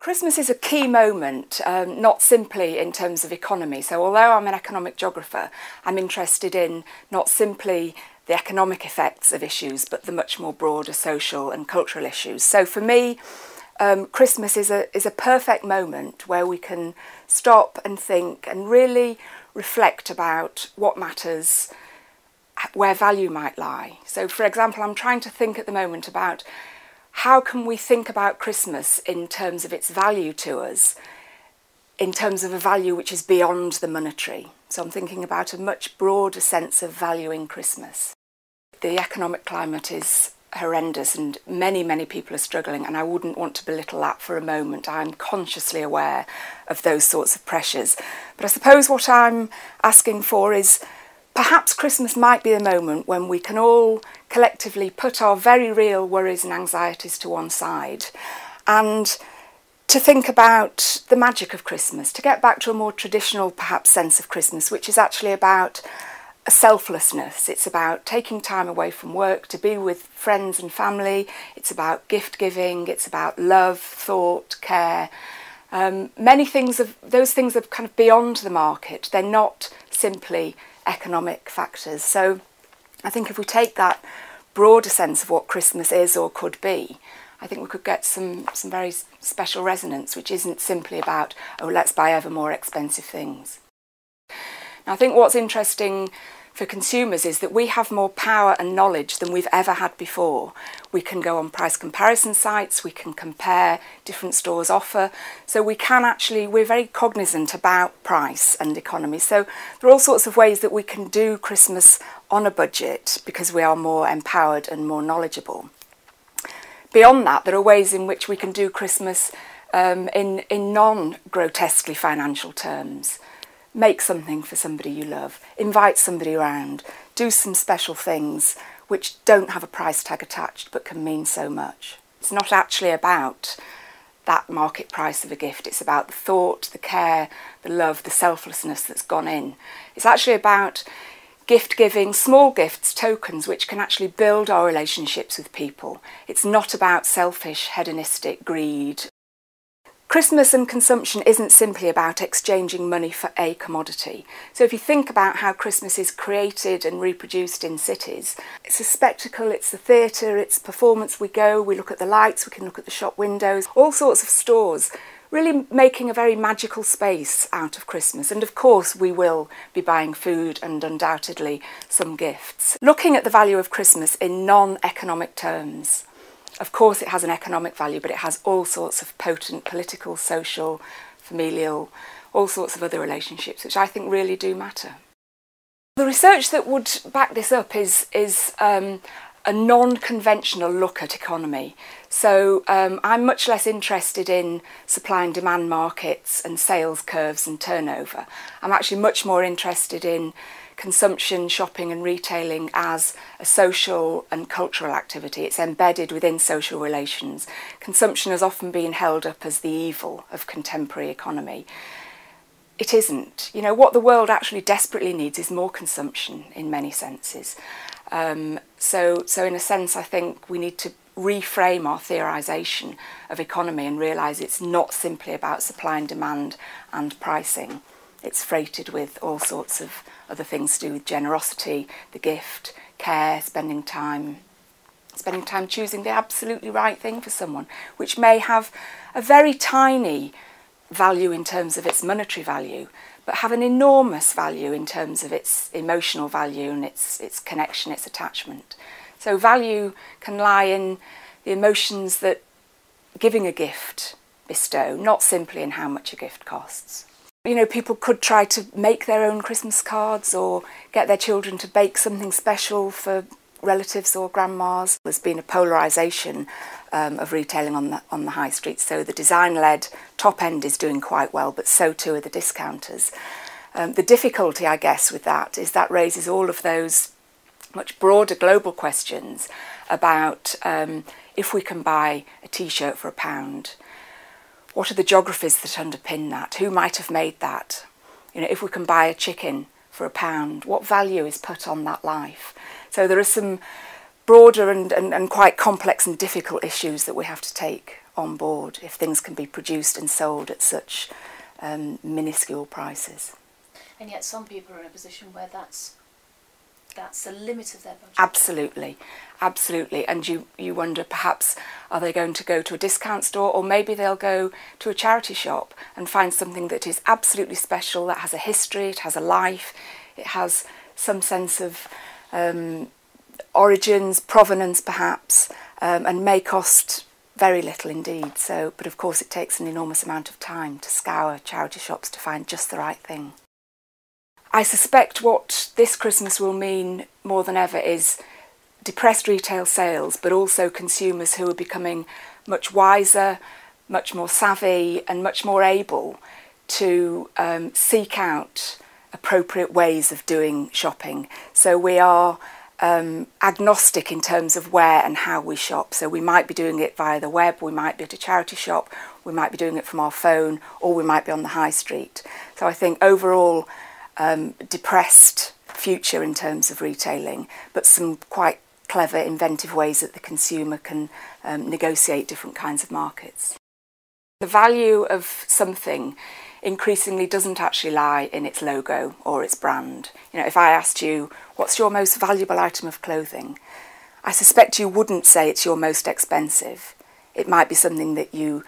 Christmas is a key moment, not simply in terms of economy. So although I'm an economic geographer, I'm interested in not simply the economic effects of issues, but the much more broader social and cultural issues. So for me, Christmas is a perfect moment where we can stop and think and really reflect about what matters, where value might lie. So for example, I'm trying to think at the moment about how can we think about Christmas in terms of its value to us, in terms of a value which is beyond the monetary. So I'm thinking about a much broader sense of valuing Christmas. The economic climate is horrendous and many people are struggling, and I wouldn't want to belittle that for a moment. I'm consciously aware of those sorts of pressures. But I suppose what I'm asking for is perhaps Christmas might be the moment when we can all collectively put our very real worries and anxieties to one side and to think about the magic of Christmas, to get back to a more traditional perhaps sense of Christmas, which is actually about a selflessness. It's about taking time away from work to be with friends and family. It's about gift giving. It's about love, thought, care. Many things those things are kind of beyond the market. They're not simply economic factors. So I think if we take that broader sense of what Christmas is or could be, I think we could get some very special resonance, which isn't simply about, oh, let's buy ever more expensive things. Now, I think what's interesting for consumers is that we have more power and knowledge than we've ever had before. We can go on price comparison sites, we can compare different stores' offer, so we're very cognizant about price and economy. So there are all sorts of ways that we can do Christmas on a budget because we are more empowered and more knowledgeable. Beyond that, there are ways in which we can do Christmas in non-grotesquely financial terms. Make something for somebody you love, invite somebody around, do some special things which don't have a price tag attached but can mean so much. It's not actually about that market price of a gift, it's about the thought, the care, the love, the selflessness that's gone in. It's actually about gift giving, small gifts, tokens which can actually build our relationships with people. It's not about selfish, hedonistic greed. Christmas and consumption isn't simply about exchanging money for a commodity. So if you think about how Christmas is created and reproduced in cities, it's a spectacle, it's the theatre, it's performance. We look at the lights, we can look at the shop windows, all sorts of stores, really making a very magical space out of Christmas. And of course we will be buying food and undoubtedly some gifts. Looking at the value of Christmas in non-economic terms, of course it has an economic value, but it has all sorts of potent political, social, familial, all sorts of other relationships, which I think really do matter. The research that would back this up is a non-conventional look at economy. So I'm much less interested in supply and demand markets and sales curves and turnover. I'm actually much more interested in consumption, shopping and retailing as a social and cultural activity. It's embedded within social relations. Consumption has often been held up as the evil of contemporary economy. It isn't. You know, what the world actually desperately needs is more consumption in many senses. So in a sense, I think we need to reframe our theorisation of economy and realise it's not simply about supply and demand and pricing. It's freighted with all sorts of other things to do with generosity, the gift, care, spending time choosing the absolutely right thing for someone, which may have a very tiny value in terms of its monetary value, but have an enormous value in terms of its emotional value and its connection, its attachment. So value can lie in the emotions that giving a gift bestow, not simply in how much a gift costs. You know, people could try to make their own Christmas cards or get their children to bake something special for relatives or grandmas. There's been a polarisation of retailing on the high street, so the design-led top end is doing quite well, but so too are the discounters. The difficulty, I guess, with that is that raises all of those much broader global questions about if we can buy a t-shirt for £1, what are the geographies that underpin that? Who might have made that? You know, if we can buy a chicken for £1, what value is put on that life? So there are some broader and quite complex and difficult issues that we have to take on board if things can be produced and sold at such minuscule prices. And yet some people are in a position where that's the limit of their budget. Absolutely, absolutely. And you wonder, perhaps, are they going to go to a discount store, or maybe they'll go to a charity shop and find something that is absolutely special, that has a history, it has a life, it has some sense of origins, provenance perhaps, and may cost very little indeed. So, but of course it takes an enormous amount of time to scour charity shops to find just the right thing. I suspect what this Christmas will mean more than ever is depressed retail sales, but also consumers who are becoming much wiser, much more savvy and much more able to seek out appropriate ways of doing shopping. So we are agnostic in terms of where and how we shop. So we might be doing it via the web, we might be at a charity shop, we might be doing it from our phone, or we might be on the high street. So I think overall depressed future in terms of retailing, but some quite clever, inventive ways that the consumer can negotiate different kinds of markets. The value of something increasingly doesn't actually lie in its logo or its brand. You know, if I asked you, what's your most valuable item of clothing? I suspect you wouldn't say it's your most expensive. It might be something that you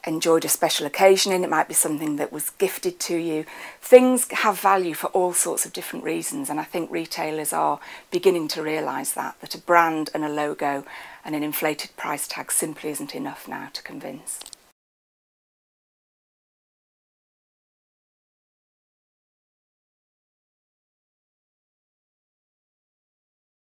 enjoyed a special occasion in, it might be something that was gifted to you. Things have value for all sorts of different reasons, and I think retailers are beginning to realise that a brand and a logo and an inflated price tag simply isn't enough now to convince.